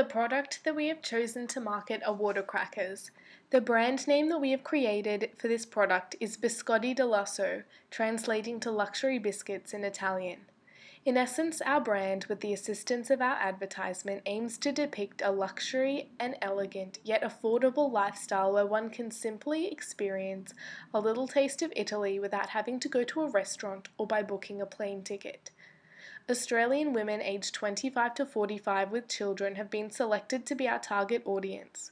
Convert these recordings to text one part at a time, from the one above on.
The product that we have chosen to market are Watercrackers. The brand name that we have created for this product is Biscotti di Lusso, translating to luxury biscuits in Italian. In essence, our brand, with the assistance of our advertisement, aims to depict a luxury and elegant yet affordable lifestyle where one can simply experience a little taste of Italy without having to go to a restaurant or by booking a plane ticket. Australian women aged 25 to 45 with children have been selected to be our target audience.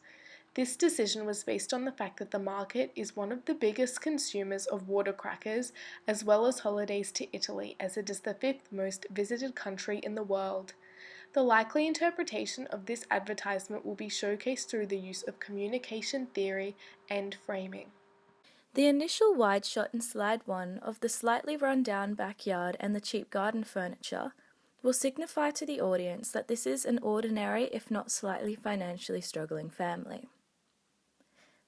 This decision was based on the fact that the market is one of the biggest consumers of Watercrackers, as well as holidays to Italy, as it is the 5th most visited country in the world. The likely interpretation of this advertisement will be showcased through the use of communication theory and framing. The initial wide shot in slide 1 of the slightly run-down backyard and the cheap garden furniture will signify to the audience that this is an ordinary, if not slightly financially struggling family.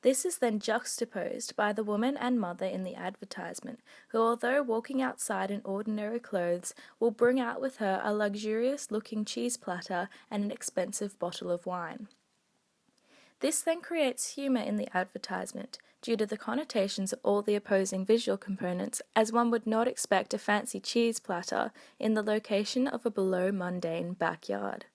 This is then juxtaposed by the woman and mother in the advertisement, who, although walking outside in ordinary clothes, will bring out with her a luxurious-looking cheese platter and an expensive bottle of wine. This then creates humour in the advertisement, due to the connotations of all the opposing visual components, as one would not expect a fancy cheese platter in the location of a below-mundane backyard.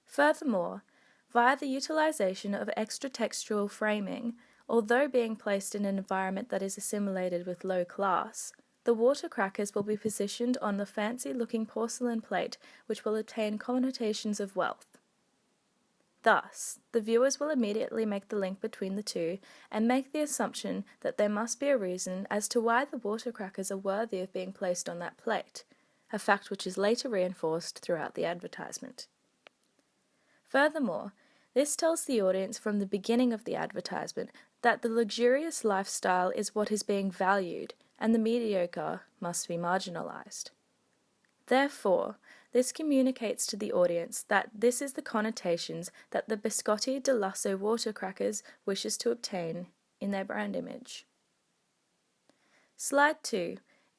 Furthermore, via the utilisation of extra-textual framing, although being placed in an environment that is assimilated with low class, the Watercrackers will be positioned on the fancy-looking porcelain plate, which will obtain connotations of wealth. Thus, the viewers will immediately make the link between the two and make the assumption that there must be a reason as to why the Watercrackers are worthy of being placed on that plate, a fact which is later reinforced throughout the advertisement. Furthermore, this tells the audience from the beginning of the advertisement that the luxurious lifestyle is what is being valued and the mediocre must be marginalised. Therefore, this communicates to the audience that this is the connotations that the Biscotti di Lusso Watercrackers wishes to obtain in their brand image. Slide 2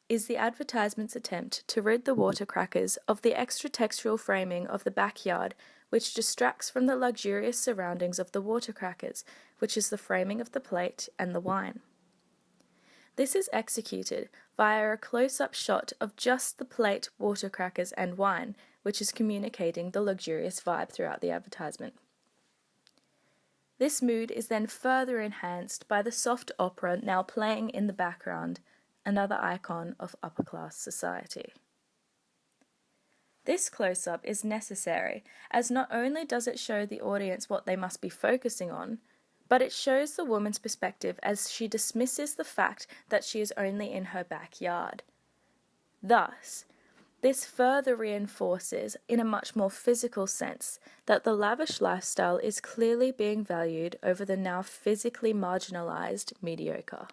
is the advertisement's attempt to rid the Watercrackers of the extra-textual framing of the backyard, which distracts from the luxurious surroundings of the Watercrackers, which is the framing of the plate and the wine. This is executed via a close-up shot of just the plate, Watercrackers and wine, which is communicating the luxurious vibe throughout the advertisement. This mood is then further enhanced by the soft opera now playing in the background, another icon of upper-class society. This close-up is necessary, as not only does it show the audience what they must be focusing on, but it shows the woman's perspective as she dismisses the fact that she is only in her backyard. Thus, this further reinforces, in a much more physical sense, that the lavish lifestyle is clearly being valued over the now physically marginalised mediocre.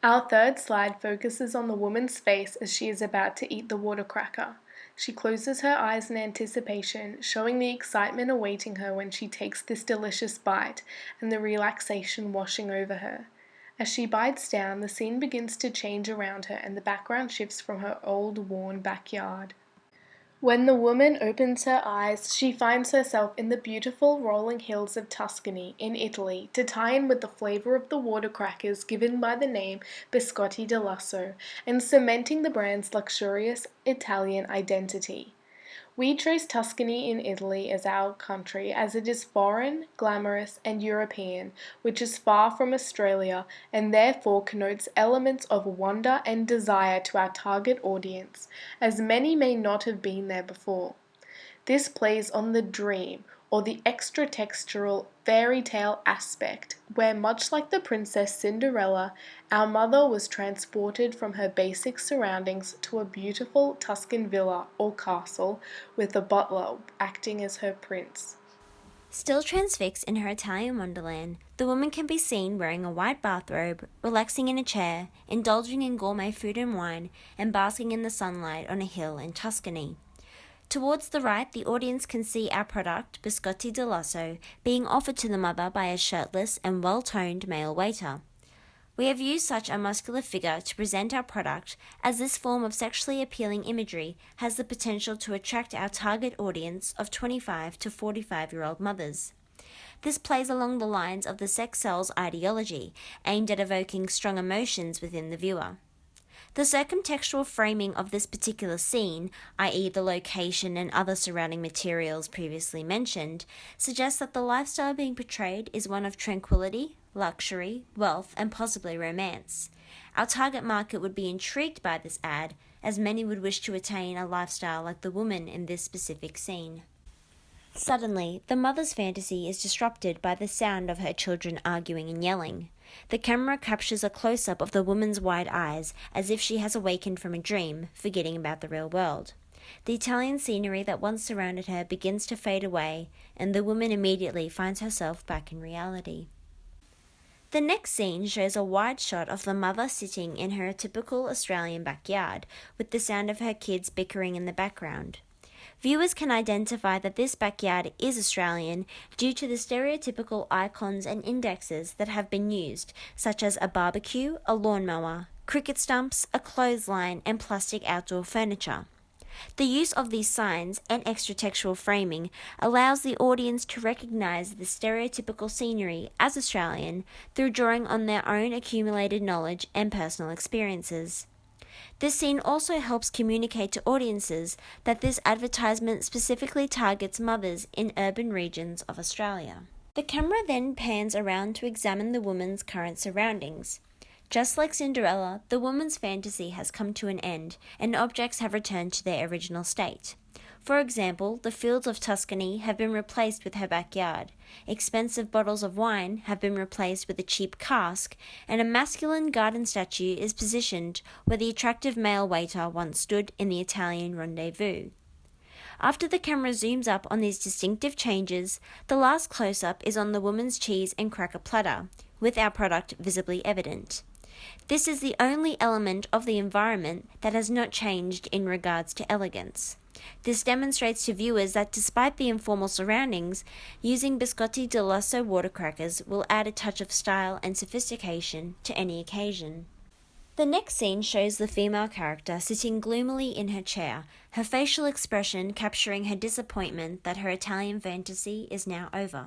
Our third slide focuses on the woman's face as she is about to eat the Watercracker. She closes her eyes in anticipation, showing the excitement awaiting her when she takes this delicious bite and the relaxation washing over her. As she bites down, the scene begins to change around her and the background shifts from her old, worn backyard. When the woman opens her eyes, she finds herself in the beautiful rolling hills of Tuscany in Italy to tie in with the flavour of the Watercrackers given by the name Biscotti di Lusso and cementing the brand's luxurious Italian identity. We chose Tuscany in Italy as our country as it is foreign, glamorous and European, which is far from Australia and therefore connotes elements of wonder and desire to our target audience, as many may not have been there before. This plays on the dream, or the extra-textural fairy tale aspect, where much like the Princess Cinderella, our mother was transported from her basic surroundings to a beautiful Tuscan villa or castle with a butler acting as her prince. Still transfixed in her Italian wonderland, the woman can be seen wearing a white bathrobe, relaxing in a chair, indulging in gourmet food and wine, and basking in the sunlight on a hill in Tuscany. Towards the right, the audience can see our product, Biscotti di Lusso, being offered to the mother by a shirtless and well-toned male waiter. We have used such a muscular figure to present our product, as this form of sexually appealing imagery has the potential to attract our target audience of 25 to 45-year-old mothers. This plays along the lines of the sex sells ideology, aimed at evoking strong emotions within the viewer. The circumtextual framing of this particular scene, i.e. the location and other surrounding materials previously mentioned, suggests that the lifestyle being portrayed is one of tranquility, luxury, wealth, and possibly romance. Our target market would be intrigued by this ad, as many would wish to attain a lifestyle like the woman in this specific scene. Suddenly, the mother's fantasy is disrupted by the sound of her children arguing and yelling. The camera captures a close-up of the woman's wide eyes, as if she has awakened from a dream, forgetting about the real world. The Italian scenery that once surrounded her begins to fade away, and the woman immediately finds herself back in reality. The next scene shows a wide shot of the mother sitting in her typical Australian backyard, with the sound of her kids bickering in the background. Viewers can identify that this backyard is Australian due to the stereotypical icons and indexes that have been used, such as a barbecue, a lawnmower, cricket stumps, a clothesline, and plastic outdoor furniture. The use of these signs and extra textual framing allows the audience to recognise the stereotypical scenery as Australian through drawing on their own accumulated knowledge and personal experiences. This scene also helps communicate to audiences that this advertisement specifically targets mothers in urban regions of Australia. The camera then pans around to examine the woman's current surroundings. Just like Cinderella, the woman's fantasy has come to an end, and objects have returned to their original state. For example, the fields of Tuscany have been replaced with her backyard, expensive bottles of wine have been replaced with a cheap cask, and a masculine garden statue is positioned where the attractive male waiter once stood in the Italian rendezvous. After the camera zooms up on these distinctive changes, the last close-up is on the woman's cheese and cracker platter, with our product visibly evident. This is the only element of the environment that has not changed in regards to elegance. This demonstrates to viewers that despite the informal surroundings, using biscotti di lasso watercrackers will add a touch of style and sophistication to any occasion. The next scene shows the female character sitting gloomily in her chair, her facial expression capturing her disappointment that her Italian fantasy is now over.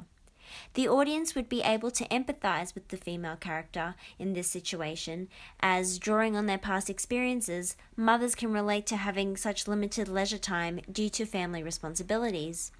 The audience would be able to empathize with the female character in this situation, as, drawing on their past experiences, mothers can relate to having such limited leisure time due to family responsibilities.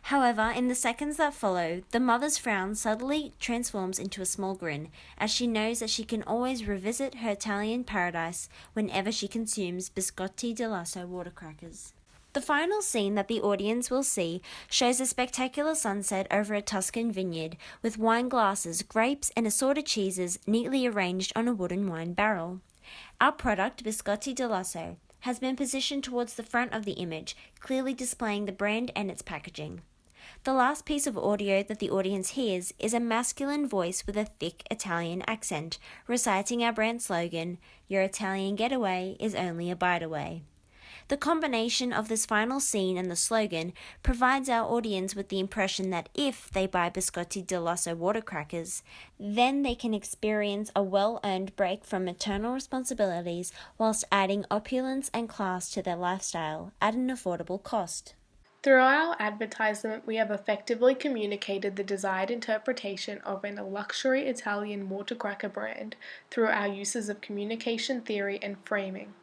However, in the seconds that follow, the mother's frown subtly transforms into a small grin, as she knows that she can always revisit her Italian paradise whenever she consumes biscotti di lasso watercrackers. The final scene that the audience will see shows a spectacular sunset over a Tuscan vineyard with wine glasses, grapes, and assorted cheeses neatly arranged on a wooden wine barrel. Our product, Biscotti di Lasso, has been positioned towards the front of the image, clearly displaying the brand and its packaging. The last piece of audio that the audience hears is a masculine voice with a thick Italian accent, reciting our brand slogan, "Your Italian getaway is only a bite away." The combination of this final scene and the slogan provides our audience with the impression that if they buy Biscotti di Lasso watercrackers, then they can experience a well-earned break from maternal responsibilities whilst adding opulence and class to their lifestyle at an affordable cost. Through our advertisement, we have effectively communicated the desired interpretation of a luxury Italian watercracker brand through our uses of communication theory and framing.